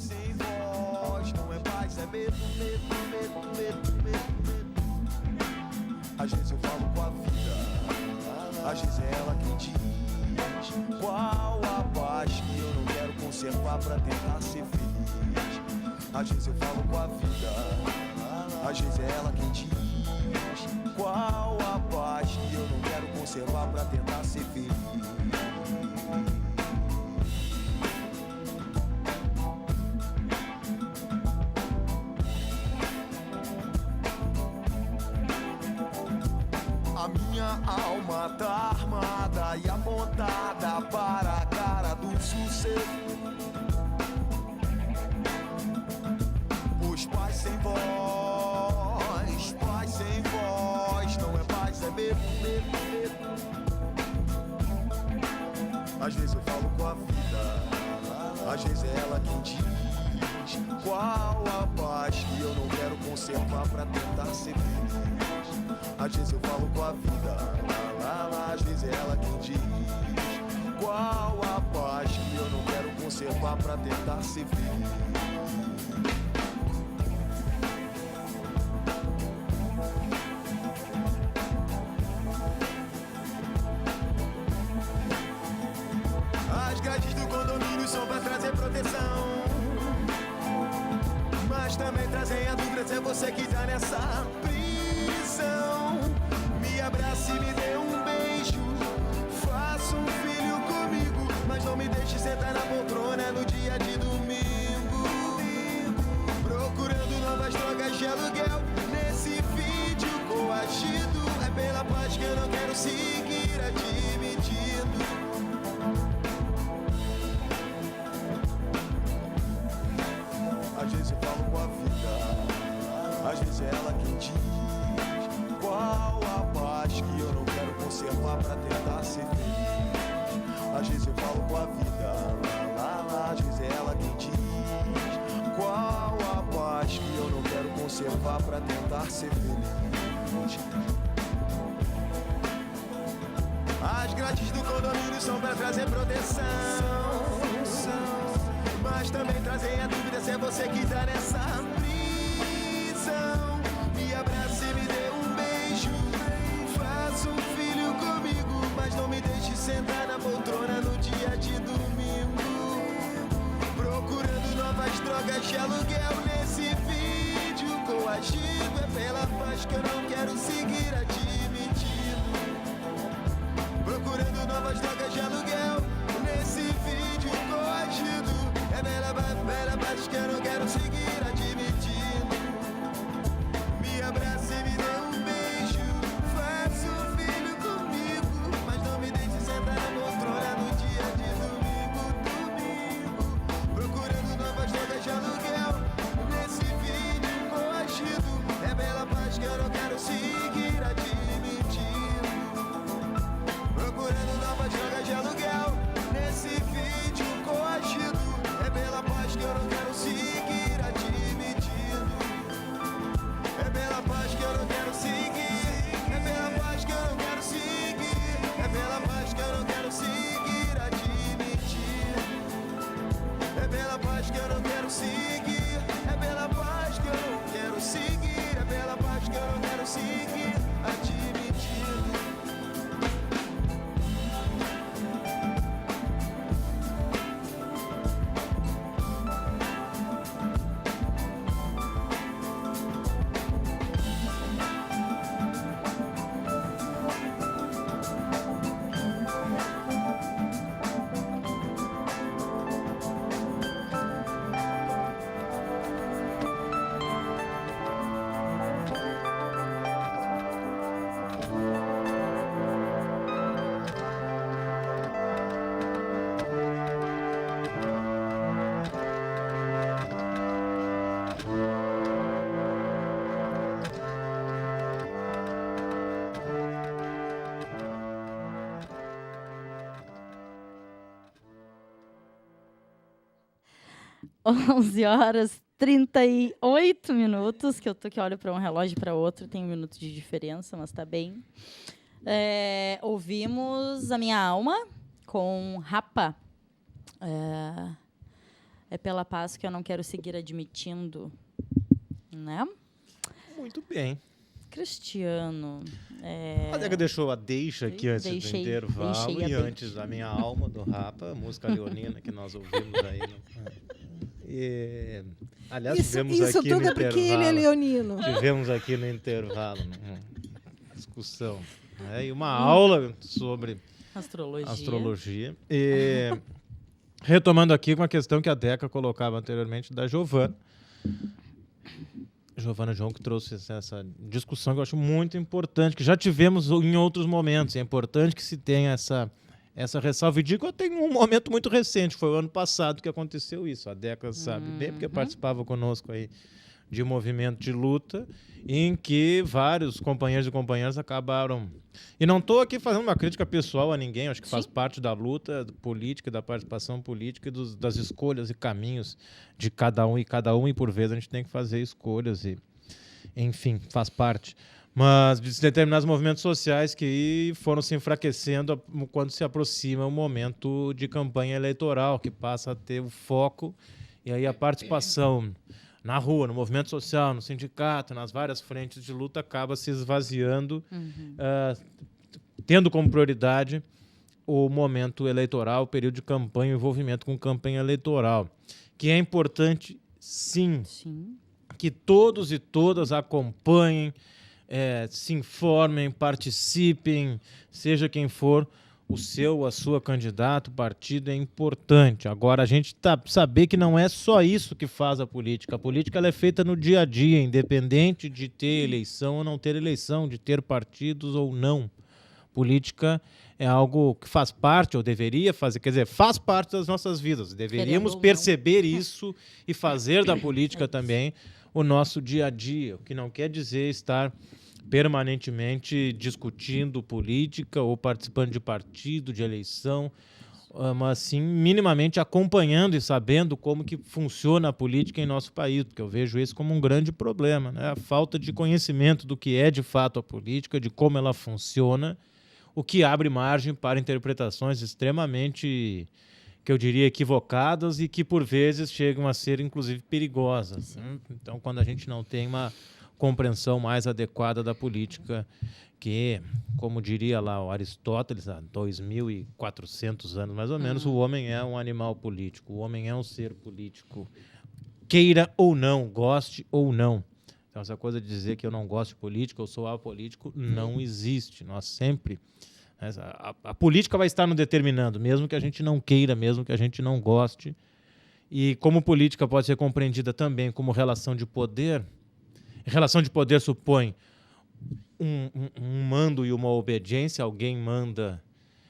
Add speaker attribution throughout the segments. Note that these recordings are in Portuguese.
Speaker 1: paz sem voz, não é paz, é medo, medo, medo, medo, medo, medo. Às vezes eu falo com a vida, às vezes é ela quem diz qual a paz que eu não quero conservar pra tentar ser feliz. Às vezes eu falo com a vida, às vezes é ela quem diz qual a paz que eu não quero conservar pra tentar ser feliz. A minha alma tá armada e apontada para a cara do sucesso. Os pais sem voz, paz sem voz, não é paz, é medo, medo, medo. Às vezes eu falo com a vida, às vezes é ela quem diz qual a paz que eu não quero conservar pra tentar ser feliz. Às vezes eu falo com a vida, às vezes é ela quem diz qual a paz que eu não quero conservar pra tentar ser feliz. As grades do condomínio são pra trazer proteção, mas também trazem a dúvida se é você que tá nessa prisão. Me abrace e me dê um beijo, faça um filho comigo, mas não me deixe sentar na poltrona no dia de domingo, procurando novas drogas de aluguel nesse vídeo coagido. É pela paz que eu não quero seguir admitindo. Às vezes eu falo com a vida, às vezes é ela quem diz qual a paz que eu não quero conservar pra tentar ser feliz. Às vezes eu falo com a vida, às vezes é ela quem diz qual a paz que eu não quero conservar pra tentar ser feliz. As grades do condomínio são pra trazer proteção, mas também trazem a dúvida se é você que tá nessa prisão. Me abrace e me dê um beijo, faça um filho comigo, mas não me deixe sentar na poltrona no dia de domingo, procurando novas drogas de aluguel nesse vídeo coagido. É pela paz que eu não quero seguir admitindo, procurando novas drogas de aluguel nesse vídeo coagido. É bela paz que eu não quero seguir admitindo. Me abrace e me dê um beijo, faça um filho comigo, mas não me deixe sentar na poltrona no dia de domingo, procurando novas drogas de aluguel nesse vídeo coagido. É bela paz que eu não quero seguir admitindo, procurando novas drogas de aluguel nesse vídeo coagido. É pela paz que eu não quero seguir admitindo. É pela paz que eu não quero seguir. É pela paz que eu não quero seguir. É pela paz que eu não quero seguir admitindo. É pela paz que eu não quero seguir. É pela paz que eu não quero seguir. É pela paz que eu não quero seguir admitindo.
Speaker 2: Onze horas 38 minutos, que eu tô que olho para um relógio e para outro, tem um minuto de diferença, mas tá bem. Ouvimos A Minha Alma com Rapa. É pela paz que eu não quero seguir admitindo, né?
Speaker 3: Muito bem.
Speaker 2: Cristiano.
Speaker 3: A Deca deixou a deixa aqui antes do intervalo
Speaker 2: deixei a
Speaker 3: e
Speaker 2: deixa.
Speaker 3: antes da Minha Alma, do Rapa, a música leonina que nós ouvimos aí. Aliás, tivemos
Speaker 4: Isso
Speaker 3: aqui
Speaker 4: tudo
Speaker 3: no
Speaker 4: é porque ele é
Speaker 3: intervalo.
Speaker 4: leonino.
Speaker 3: Tivemos aqui no intervalo uma discussão, né, e uma aula sobre astrologia. E, retomando aqui uma questão que a Deca colocava anteriormente da Giovana João, que trouxe essa discussão que eu acho muito importante, que já tivemos em outros momentos. É importante que se tenha essa ressalva. E digo, eu tenho um momento muito recente, foi o ano passado que aconteceu isso. A Deca sabe bem, porque participava conosco aí de um movimento de luta, em que vários companheiros e companheiras acabaram... E não estou aqui fazendo uma crítica pessoal a ninguém, acho que faz parte da luta política, da participação política e das escolhas e caminhos de cada um, e por vez a gente tem que fazer escolhas, e enfim, faz parte. Mas de determinados movimentos sociais que foram se enfraquecendo quando se aproxima o momento de campanha eleitoral, que passa a ter o foco, e aí a participação na rua, no movimento social, no sindicato, nas várias frentes de luta, acaba se esvaziando, tendo como prioridade o momento eleitoral, o período de campanha, o envolvimento com campanha eleitoral, que é importante, sim, que todos e todas acompanhem, se informem, participem, seja quem for o seu, a sua candidata, o partido, é importante. Agora, a gente saber que não é só isso que faz a política. A política ela é feita no dia a dia, independente de ter eleição ou não ter eleição, de ter partidos ou não. Política é algo que faz parte, ou deveria fazer, quer dizer, faz parte das nossas vidas. Deveríamos perceber isso e fazer da política também o nosso dia a dia, o que não quer dizer estar permanentemente discutindo política ou participando de partido, de eleição, mas sim minimamente acompanhando e sabendo como que funciona a política em nosso país, porque eu vejo isso como um grande problema, né? A falta de conhecimento do que é de fato a política, de como ela funciona, o que abre margem para interpretações extremamente, que eu diria, equivocadas e que por vezes chegam a ser inclusive perigosas, né? Então, quando a gente não tem uma compreensão mais adequada da política, que, como diria lá o Aristóteles, há 2.400 anos mais ou menos, o homem é um animal político, o homem é um ser político, queira ou não, goste ou não. Então, essa coisa de dizer que eu não gosto de política, eu sou apolítico, não existe. Nós sempre... A política vai estar nos determinando, mesmo que a gente não queira, mesmo que a gente não goste. E como política pode ser compreendida também como relação de poder, relação de poder supõe um mando e uma obediência, alguém manda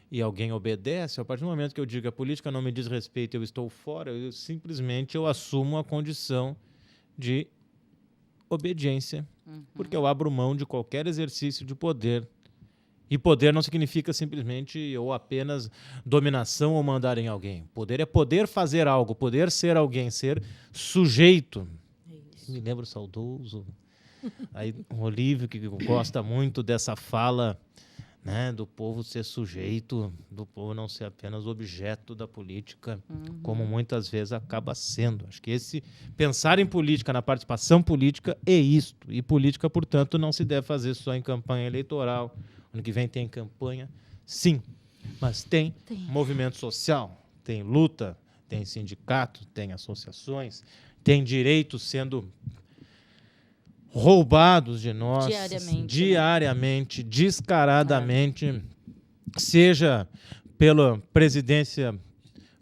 Speaker 3: e alguém obedece. A partir do momento que eu digo a política não me diz respeito, eu estou fora, eu simplesmente assumo a condição de obediência, porque eu abro mão de qualquer exercício de poder. E poder não significa simplesmente ou apenas dominação ou mandar em alguém. Poder é poder fazer algo, poder ser alguém, ser sujeito. Me lembro saudoso. Aí, o Olívio, que gosta muito dessa fala, né, do povo ser sujeito, do povo não ser apenas objeto da política, como muitas vezes acaba sendo. Acho que pensar em política, na participação política, é isto. E política, portanto, não se deve fazer só em campanha eleitoral. Ano que vem tem campanha, sim, mas tem movimento social, tem luta, tem sindicato, tem associações, tem direitos sendo roubados de nós diariamente, descaradamente, seja pela presidência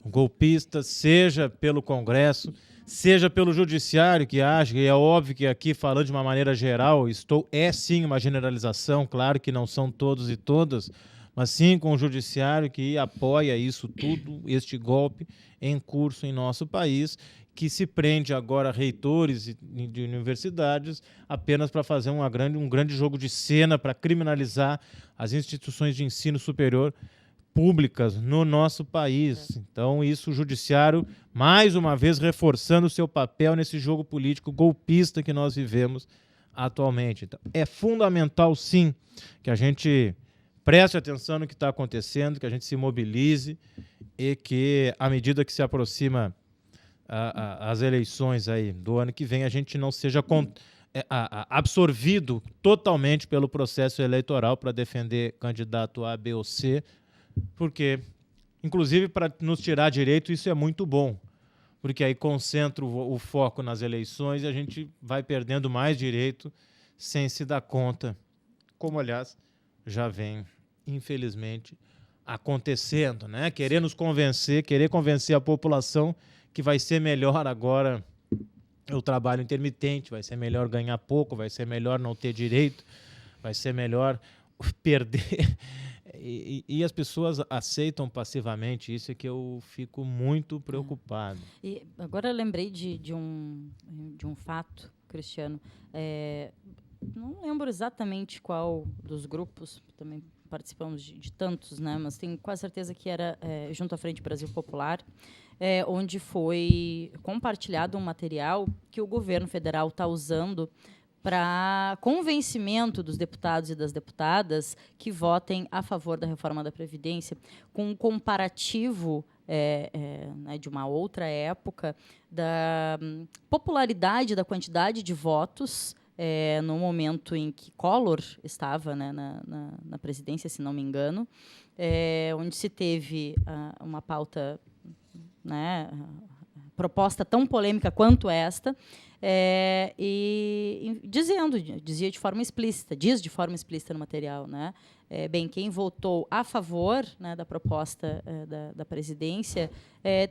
Speaker 3: golpista, seja pelo Congresso, seja pelo Judiciário, que age, e é óbvio que aqui, falando de uma maneira geral, é sim uma generalização, claro que não são todos e todas, mas sim com o Judiciário que apoia isso tudo, este golpe em curso em nosso país, que se prende agora reitores de universidades apenas para fazer um grande jogo de cena, para criminalizar as instituições de ensino superior públicas no nosso país. Então, isso, o Judiciário, mais uma vez, reforçando o seu papel nesse jogo político golpista que nós vivemos atualmente. Então, é fundamental, sim, que a gente preste atenção no que está acontecendo, que a gente se mobilize e que, à medida que se aproxima as eleições aí do ano que vem, a gente não seja absorvido totalmente pelo processo eleitoral para defender candidato A, B ou C, porque, inclusive, para nos tirar direito, isso é muito bom, porque aí concentra o foco nas eleições e a gente vai perdendo mais direito sem se dar conta, como, aliás, já vem, infelizmente, acontecendo, né? Querer convencer a população que vai ser melhor agora o trabalho intermitente, vai ser melhor ganhar pouco, vai ser melhor não ter direito, vai ser melhor perder. E as pessoas aceitam passivamente, isso é que eu fico muito preocupado.
Speaker 2: E agora eu lembrei de um fato, Cristiano. Não lembro exatamente qual dos grupos, também participamos de tantos, né? Mas tenho quase certeza que era junto à Frente Brasil Popular, onde foi compartilhado um material que o governo federal está usando para convencimento dos deputados e das deputadas que votem a favor da reforma da Previdência, com um comparativo né, de uma outra época da popularidade, da quantidade de votos no momento em que Collor estava, né, na presidência, se não me engano, onde se teve uma pauta, né, proposta tão polêmica quanto esta, e dizia de forma explícita, diz de forma explícita no material, né? Quem votou a favor, né, da proposta da presidência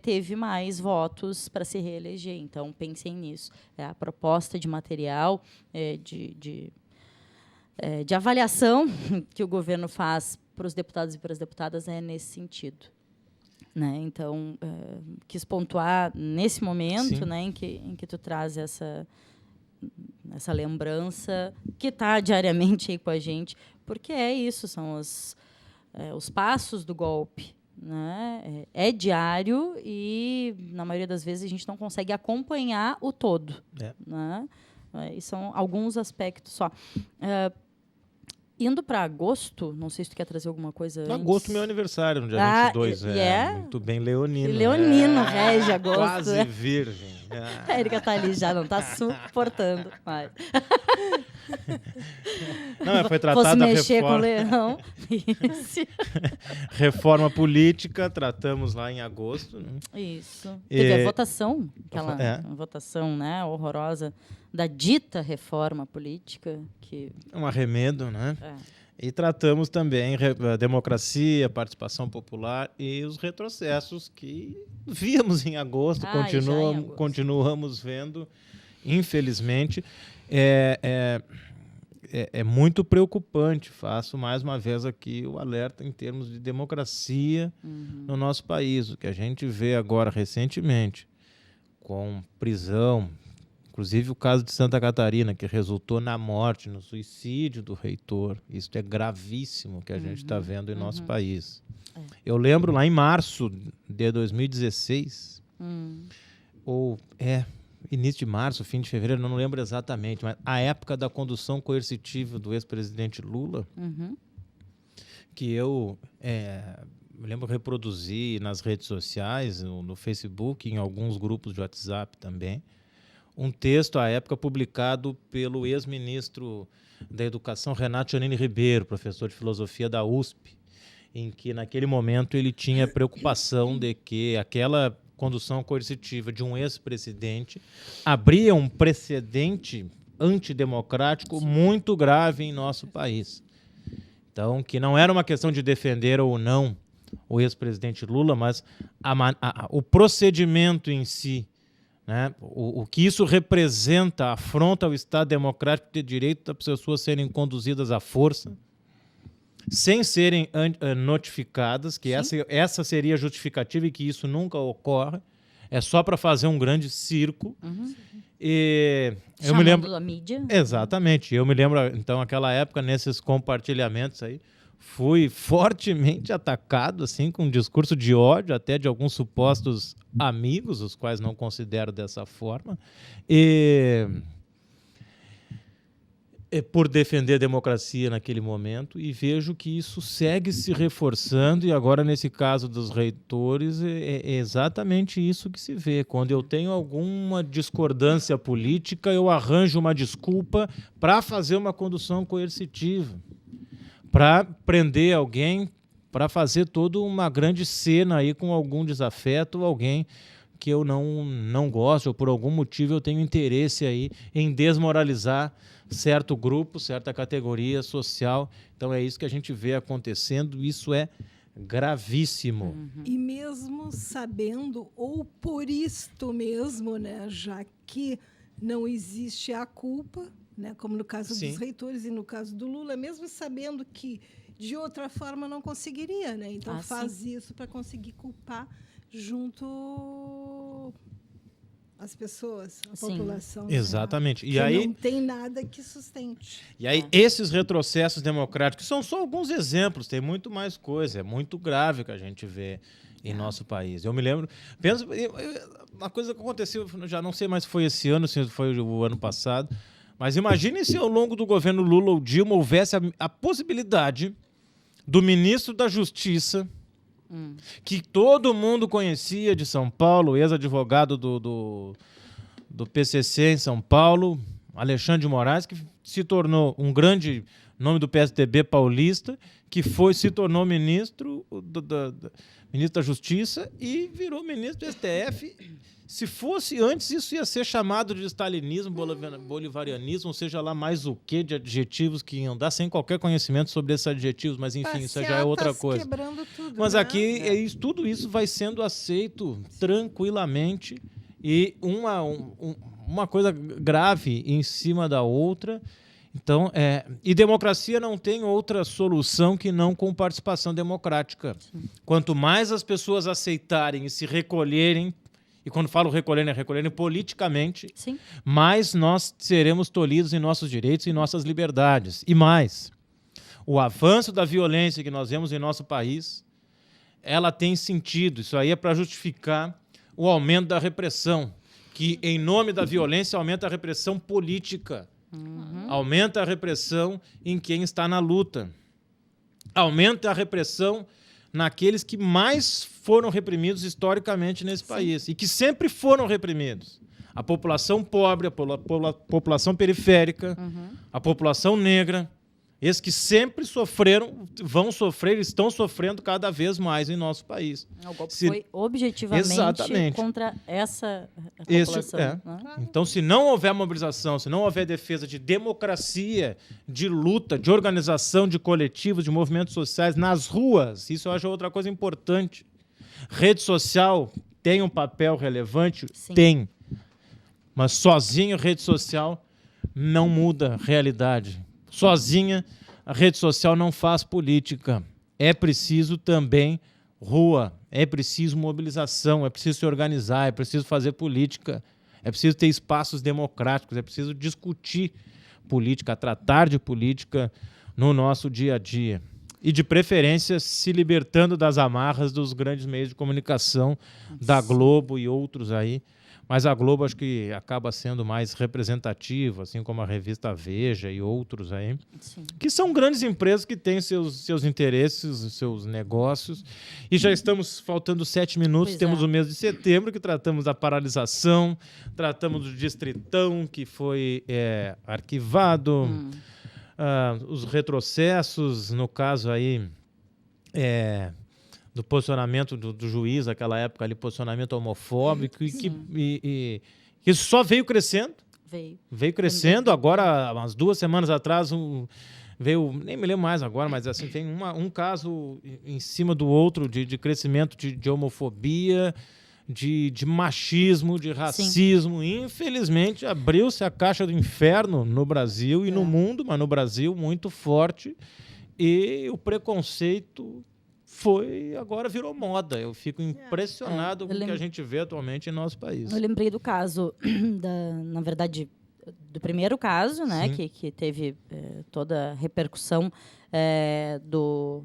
Speaker 2: teve mais votos para se reeleger. Então, pensem nisso. A proposta de material de avaliação que o governo faz para os deputados e para as deputadas é nesse sentido. Né? Então, quis pontuar nesse momento, né, em que tu traz essa lembrança que está diariamente aí com a gente, porque isso, são os passos do golpe. Né? É diário e, na maioria das vezes, a gente não consegue acompanhar o todo. Né? E são alguns aspectos só. Indo para agosto, não sei se tu quer trazer alguma coisa antes.
Speaker 3: Agosto, meu aniversário, no dia 22. Muito bem leonino.
Speaker 2: Leonino, rege agosto.
Speaker 3: Quase virgem.
Speaker 2: A Erika tá ali já, não tá suportando mais.
Speaker 3: Não, foi tratada a
Speaker 2: mexer
Speaker 3: reforma.
Speaker 2: Com o leão.
Speaker 3: Reforma política, tratamos lá em agosto. Né?
Speaker 2: Isso. Teve a votação, aquela votação, né, horrorosa da dita reforma política.
Speaker 3: Um arremedo, né? E tratamos também a democracia, participação popular e os retrocessos que víamos em agosto, continuamos vendo, infelizmente. É muito preocupante. Faço mais uma vez aqui o alerta em termos de democracia no nosso país. O que a gente vê agora recentemente com prisão, inclusive o caso de Santa Catarina, que resultou na morte, no suicídio do reitor. Isso é gravíssimo que a gente está vendo em nosso país. Eu lembro lá em março de 2016, início de março, fim de fevereiro, não lembro exatamente, mas a época da condução coercitiva do ex-presidente Lula, que eu me lembro reproduzir nas redes sociais, no Facebook, em alguns grupos de WhatsApp também, um texto, à época, publicado pelo ex-ministro da Educação, Renato Giannini Ribeiro, professor de filosofia da USP, em que, naquele momento, ele tinha preocupação de que aquela condução coercitiva de um ex-presidente abria um precedente antidemocrático muito grave em nosso país. Então, que não era uma questão de defender ou não o ex-presidente Lula, mas o procedimento em si, né? O que isso representa, afronta ao Estado democrático de direito das pessoas serem conduzidas à força, sem serem notificadas, que essa seria a justificativa e que isso nunca ocorre, é só para fazer um grande circo. E eu me lembro
Speaker 2: a mídia.
Speaker 3: Exatamente. Eu me lembro, então, aquela época, nesses compartilhamentos aí, fui fortemente atacado, assim, com um discurso de ódio, até de alguns supostos amigos, os quais não considero dessa forma. por defender a democracia naquele momento, e vejo que isso segue se reforçando, e agora nesse caso dos reitores é exatamente isso que se vê. Quando eu tenho alguma discordância política, eu arranjo uma desculpa para fazer uma condução coercitiva, para prender alguém, para fazer toda uma grande cena aí com algum desafeto, alguém que eu não gosto, ou por algum motivo eu tenho interesse aí em desmoralizar certo grupo, certa categoria social. Então é isso que a gente vê acontecendo, isso é gravíssimo.
Speaker 4: E mesmo sabendo, ou por isto mesmo, né, já que não existe a culpa, né, como no caso
Speaker 3: Sim.
Speaker 4: dos reitores e no caso do Lula, mesmo sabendo que de outra forma não conseguiria, né? Então faz isso para conseguir culpar junto as pessoas, a população.
Speaker 3: Exatamente.
Speaker 4: Né?
Speaker 3: E aí
Speaker 4: não tem nada que sustente.
Speaker 3: E aí, esses retrocessos democráticos são só alguns exemplos, tem muito mais coisa, é muito grave que a gente vê em nosso país. Eu me lembro, uma coisa que aconteceu, já não sei mais se foi esse ano, se foi o ano passado, mas imagine se ao longo do governo Lula ou Dilma houvesse a possibilidade do ministro da Justiça, que todo mundo conhecia de São Paulo, ex-advogado do PCC em São Paulo, Alexandre de Moraes, que se tornou um grande nome do PSDB paulista, que se tornou ministro da Justiça e virou ministro do STF. Se fosse antes, isso ia ser chamado de stalinismo, bolivarianismo, ou seja lá mais o que de adjetivos que iam dar, sem qualquer conhecimento sobre esses adjetivos, mas enfim, isso já é outra coisa.
Speaker 4: Quebrando tudo,
Speaker 3: mas
Speaker 4: né?
Speaker 3: aqui, tudo isso vai sendo aceito tranquilamente, e uma coisa grave em cima da outra. Então, e democracia não tem outra solução que não com participação democrática. Sim. Quanto mais as pessoas aceitarem e se recolherem, e quando falo recolherem, é recolherem politicamente,
Speaker 2: Sim.
Speaker 3: mais nós seremos tolhidos em nossos direitos e nossas liberdades. E mais, o avanço da violência que nós vemos em nosso país, ela tem sentido. Isso aí é para justificar o aumento da repressão, que em nome da violência aumenta a repressão política. Aumenta a repressão em quem está na luta. Aumenta a repressão naqueles que mais foram reprimidos historicamente nesse país e que sempre foram reprimidos. A população pobre, a população periférica, a população negra, esses que sempre sofreram, vão sofrer, estão sofrendo cada vez mais em nosso país.
Speaker 2: O golpe foi objetivamente contra essa população.
Speaker 3: Né? Então, se não houver mobilização, se não houver defesa de democracia, de luta, de organização de coletivos, de movimentos sociais nas ruas, isso eu acho outra coisa importante. Rede social tem um papel relevante? Sim. Tem. Mas sozinho rede social não muda a realidade. Sozinha, a rede social não faz política. É preciso também rua, é preciso mobilização, é preciso se organizar, é preciso fazer política, é preciso ter espaços democráticos, é preciso discutir política, tratar de política no nosso dia a dia. E, de preferência, se libertando das amarras dos grandes meios de comunicação, da Globo e outros aí. Mas a Globo acho que acaba sendo mais representativa, assim como a revista Veja e outros aí, sim, que são grandes empresas que têm seus interesses, seus negócios. E já estamos faltando 7 minutos, temos o mês de setembro, que tratamos da paralisação, tratamos do Distritão, que foi arquivado, os retrocessos, no caso aí... do posicionamento do juiz naquela época ali, posicionamento homofóbico, e que isso só veio crescendo. Veio crescendo. Agora, umas 2 semanas atrás, veio, nem me lembro mais agora, mas assim, tem um caso em cima do outro de crescimento de homofobia, de machismo, de racismo. Sim. Infelizmente, abriu-se a caixa do inferno no Brasil e no mundo, mas no Brasil muito forte, e o preconceito agora virou moda. Eu fico impressionado com o que a gente vê atualmente em nosso país.
Speaker 2: Eu lembrei do caso, na verdade, do primeiro caso, né, que teve toda a repercussão do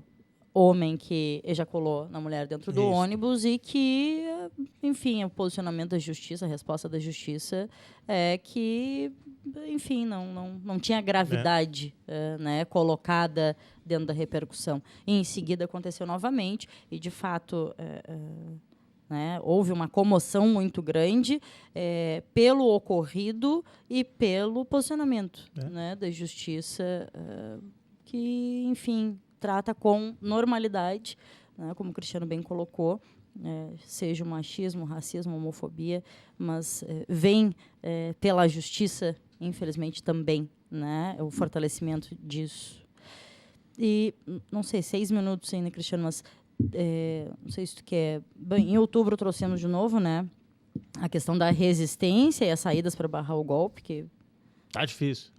Speaker 2: homem que ejaculou na mulher dentro do
Speaker 3: Isso.
Speaker 2: ônibus e que, enfim, o posicionamento da justiça, a resposta da justiça é que, enfim, não tinha gravidade né, colocada dentro da repercussão. E em seguida aconteceu novamente e, de fato, né, houve uma comoção muito grande pelo ocorrido e pelo posicionamento né, da justiça que, enfim, trata com normalidade, né, como o Cristiano bem colocou, seja o machismo, o racismo, a homofobia, mas vem pela justiça, infelizmente, também, né, o fortalecimento disso. E, não sei, 6 minutos ainda, Cristiano, mas não sei se tu quer... Bem, em outubro trouxemos de novo, né, a questão da resistência e as saídas para barrar o golpe, que
Speaker 3: Tá difícil.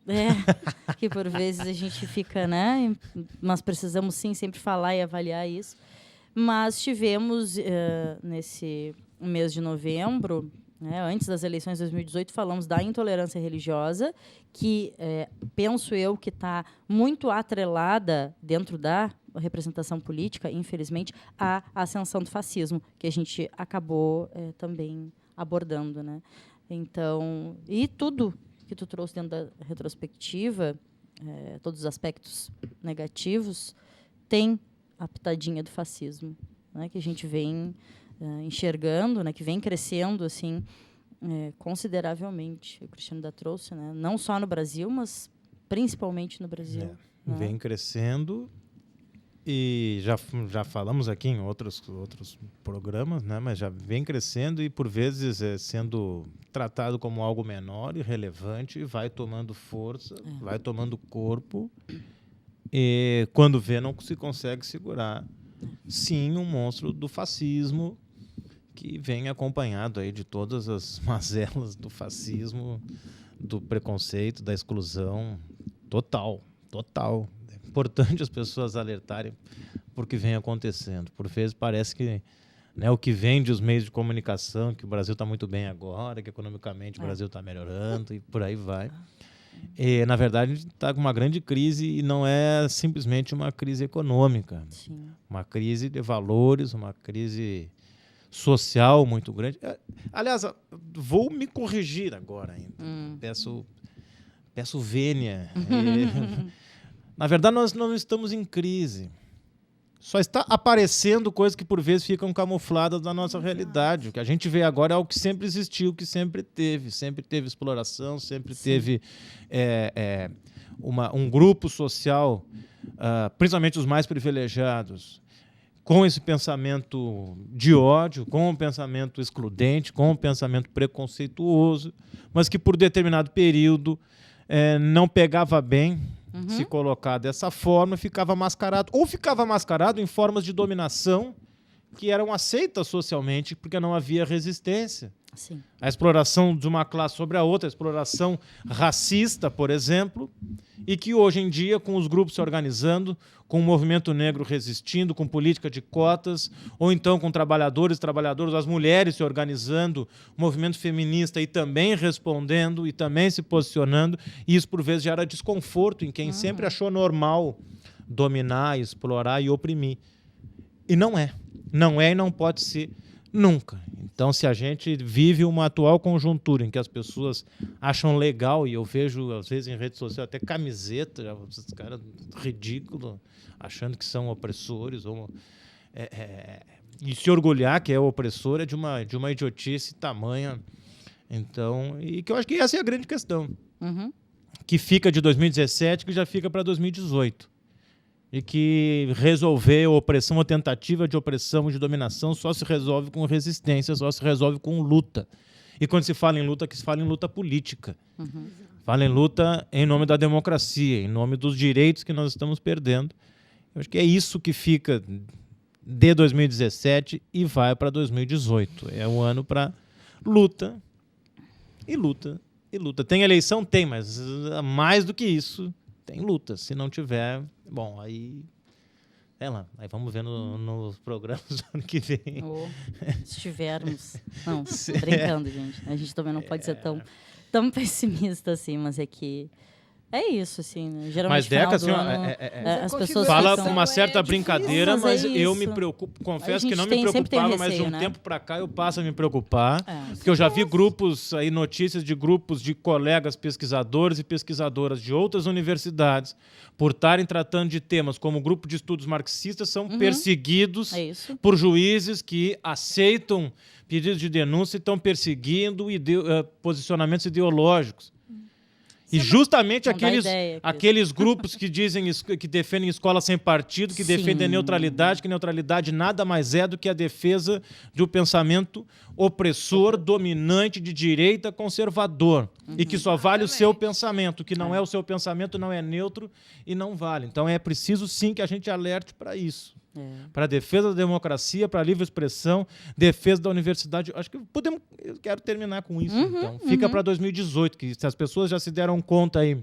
Speaker 2: que por vezes a gente fica, né? Mas precisamos sim sempre falar e avaliar isso. Mas tivemos nesse mês de novembro, né, antes das eleições de 2018, falamos da intolerância religiosa, que penso eu que está muito atrelada dentro da representação política, infelizmente, à ascensão do fascismo, que a gente acabou também abordando, né? Então, e tudo que tu trouxe dentro da retrospectiva, todos os aspectos negativos, tem a pitadinha do fascismo, né, que a gente vem enxergando, né, que vem crescendo assim, consideravelmente. O Cristiano da trouxe, né, não só no Brasil, mas principalmente no Brasil. Né?
Speaker 3: Vem crescendo e já falamos aqui em outros programas, né, mas já vem crescendo e, por vezes, sendo tratado como algo menor e relevante, e vai tomando força, vai tomando corpo, e quando vê não se consegue segurar. Sim, um monstro do fascismo que vem acompanhado aí de todas as mazelas do fascismo, do preconceito, da exclusão total. É importante as pessoas alertarem por que vem acontecendo. Por vezes parece que, né, o que vende os meios de comunicação, que o Brasil está muito bem agora, que economicamente o Brasil está melhorando e por aí vai. E, na verdade, a gente está com uma grande crise e não é simplesmente uma crise econômica.
Speaker 2: Sim.
Speaker 3: Uma crise de valores, uma crise social muito grande. Aliás, vou me corrigir agora ainda. Peço vênia. Na verdade, nós não estamos em crise. Só está aparecendo coisas que, por vezes, ficam camufladas da nossa realidade. O que a gente vê agora é o que sempre existiu, que sempre teve. Sempre teve exploração, sempre teve um grupo social, principalmente os mais privilegiados, com esse pensamento de ódio, com um pensamento excludente, com um pensamento preconceituoso, mas que, por determinado período, não pegava bem se colocar dessa forma, ficava mascarado. Ou ficava mascarado em formas de dominação que eram aceitas socialmente, porque não havia resistência.
Speaker 2: Sim.
Speaker 3: A exploração de uma classe sobre a outra, a exploração racista, por exemplo, e que hoje em dia, com os grupos se organizando, com o movimento negro resistindo, com política de cotas, ou então com trabalhadoras, as mulheres se organizando, o movimento feminista e também respondendo e também se posicionando, e isso por vezes gera desconforto em quem sempre achou normal dominar, explorar e oprimir. E não é e não pode ser nunca. Então, se a gente vive uma atual conjuntura em que as pessoas acham legal, e eu vejo, às vezes, em rede social, até camiseta, os caras ridículos, achando que são opressores, e se orgulhar que é opressor é de uma idiotice tamanha. Então, e que eu acho que essa é a grande questão. Que fica de 2017, que já fica para 2018. E que resolver a opressão, a tentativa de opressão, de dominação, só se resolve com resistência, só se resolve com luta. E quando se fala em luta, que se fala em luta política. Fala em luta em nome da democracia, em nome dos direitos que nós estamos perdendo. Eu acho que é isso que fica de 2017 e vai para 2018. É um ano para luta, e luta, e luta. Tem eleição? Tem, mas mais do que isso, tem luta. Se não tiver, bom, aí aí vamos ver nos programas do ano que vem.
Speaker 2: Se tivermos. Não, brincando, gente. A gente também não pode ser tão pessimista assim, mas é que É isso, assim, né? Geralmente
Speaker 3: Mas, Deca,
Speaker 2: final
Speaker 3: assim,
Speaker 2: do
Speaker 3: ó,
Speaker 2: ano, as pessoas
Speaker 3: fala
Speaker 2: ficam...
Speaker 3: com uma certa
Speaker 4: É difícil.
Speaker 3: brincadeira,
Speaker 2: Mas é
Speaker 3: mas eu me
Speaker 2: isso.
Speaker 3: preocupo.
Speaker 2: A
Speaker 3: Confesso
Speaker 2: gente
Speaker 3: que não me
Speaker 2: sempre tem um
Speaker 3: preocupava, mas de
Speaker 2: receio,
Speaker 3: um
Speaker 2: né?
Speaker 3: tempo pra cá eu passo a me preocupar.
Speaker 2: É.
Speaker 3: Porque eu já vi grupos aí, notícias de grupos de colegas pesquisadores e pesquisadoras de outras universidades, por estarem tratando de temas como o grupo de estudos marxistas, são perseguidos
Speaker 2: É isso.
Speaker 3: por juízes que aceitam pedidos de denúncia e estão perseguindo posicionamentos ideológicos. E justamente
Speaker 2: Não dá ideia, Cris.
Speaker 3: aqueles grupos que dizem que defendem escola sem partido, que defendem a neutralidade, que neutralidade nada mais é do que a defesa de um pensamento opressor, dominante, de direita, conservador. E que só vale o seu pensamento. O que não é o seu pensamento não é neutro e não vale. Então é preciso sim que a gente alerte para isso. Para a defesa da democracia, para a livre expressão, defesa da universidade. Acho que eu quero terminar com isso. Então, fica para 2018, que se as pessoas já se deram conta aí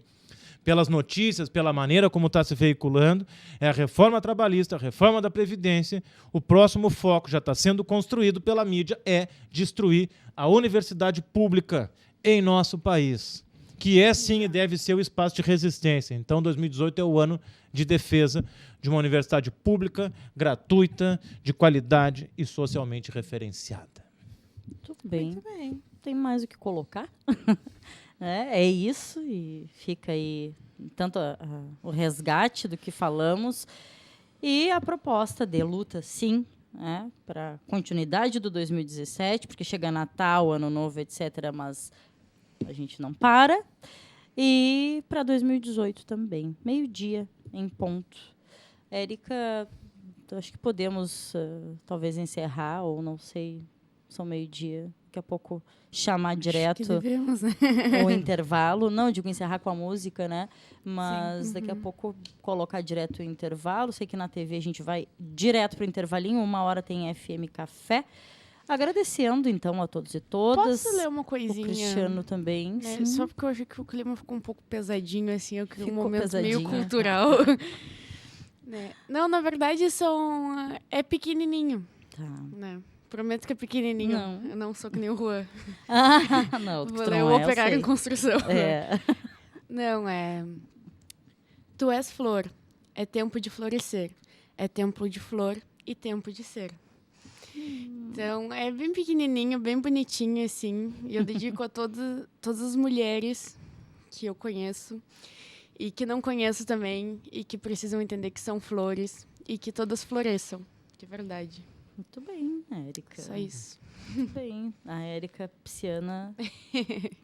Speaker 3: pelas notícias, pela maneira como está se veiculando, é a reforma trabalhista, a reforma da Previdência. O próximo foco já está sendo construído pela mídia, é destruir a universidade pública em nosso país, que é sim e deve ser o espaço de resistência. Então, 2018 é o ano de defesa de uma universidade pública, gratuita, de qualidade e socialmente referenciada.
Speaker 2: Tudo bem.
Speaker 4: Muito bem.
Speaker 2: Tem mais o que colocar. É isso, e fica aí tanto o resgate do que falamos e a proposta de luta, sim, para continuidade do 2017, porque chega Natal, Ano Novo, etc., mas a gente não para. E para 2018 também, meio-dia, em ponto. Érica, acho que podemos talvez encerrar, ou não sei, são meio-dia, daqui a pouco chamar direto
Speaker 5: Devemos, né?
Speaker 2: o intervalo. Não, digo encerrar com a música, né? Mas
Speaker 5: Sim,
Speaker 2: daqui a pouco colocar direto o intervalo. Sei que na TV a gente vai direto para o intervalinho, 1h tem FM Café. Agradecendo, então, a todos e todas.
Speaker 5: Posso ler uma
Speaker 2: O
Speaker 5: coisinha?
Speaker 2: Cristiano também,
Speaker 5: Né?
Speaker 2: sim.
Speaker 5: Só porque eu achei que o clima ficou um pouco pesadinho, assim, eu queria um
Speaker 2: Ficou
Speaker 5: momento meio
Speaker 2: pesadinho.
Speaker 5: cultural. Né? Não, na verdade, é pequenininho,
Speaker 2: Tá.
Speaker 5: né? Prometo que é pequenininho.
Speaker 2: Não.
Speaker 5: Eu não sou que nem o Juan.
Speaker 2: Ah, não,
Speaker 5: Vou
Speaker 2: tu
Speaker 5: ler
Speaker 2: não
Speaker 5: o
Speaker 2: é, eu
Speaker 5: operário
Speaker 2: sei.
Speaker 5: em construção.
Speaker 2: É.
Speaker 5: Não, Tu és flor, é tempo de florescer. É tempo de flor e tempo de ser. Então, é bem pequenininho, bem bonitinho, assim. E eu dedico a todas as mulheres que eu conheço e que não conheço também e que precisam entender que são flores e que todas floresçam, de verdade.
Speaker 2: Muito bem, Érica.
Speaker 5: Só isso.
Speaker 2: Muito bem. A Érica Pisciana,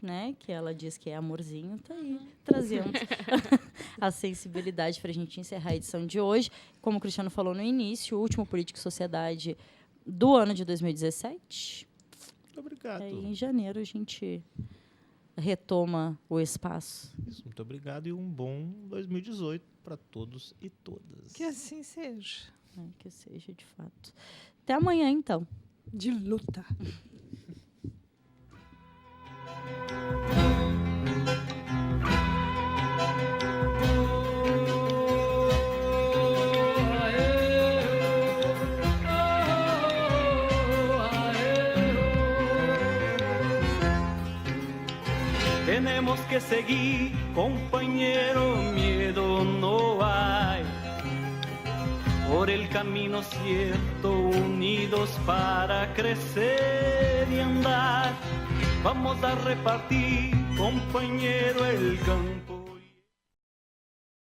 Speaker 2: né, que ela diz que é amorzinho, tá aí, trazendo a sensibilidade para a gente encerrar a edição de hoje. Como o Cristiano falou no início, o último Política e Sociedade do ano de 2017.
Speaker 3: Muito obrigado.
Speaker 2: Aí, em janeiro, a gente retoma o espaço.
Speaker 3: Isso, muito obrigado e um bom 2018 para todos e todas.
Speaker 4: Que assim seja.
Speaker 2: Né, que seja, de fato. Até amanhã, então.
Speaker 4: De luta.
Speaker 6: Tenemos que seguir, compañero, miedo no hay. Por el camino cierto, unidos para crecer y andar. Vamos a repartir, compañero, el campo.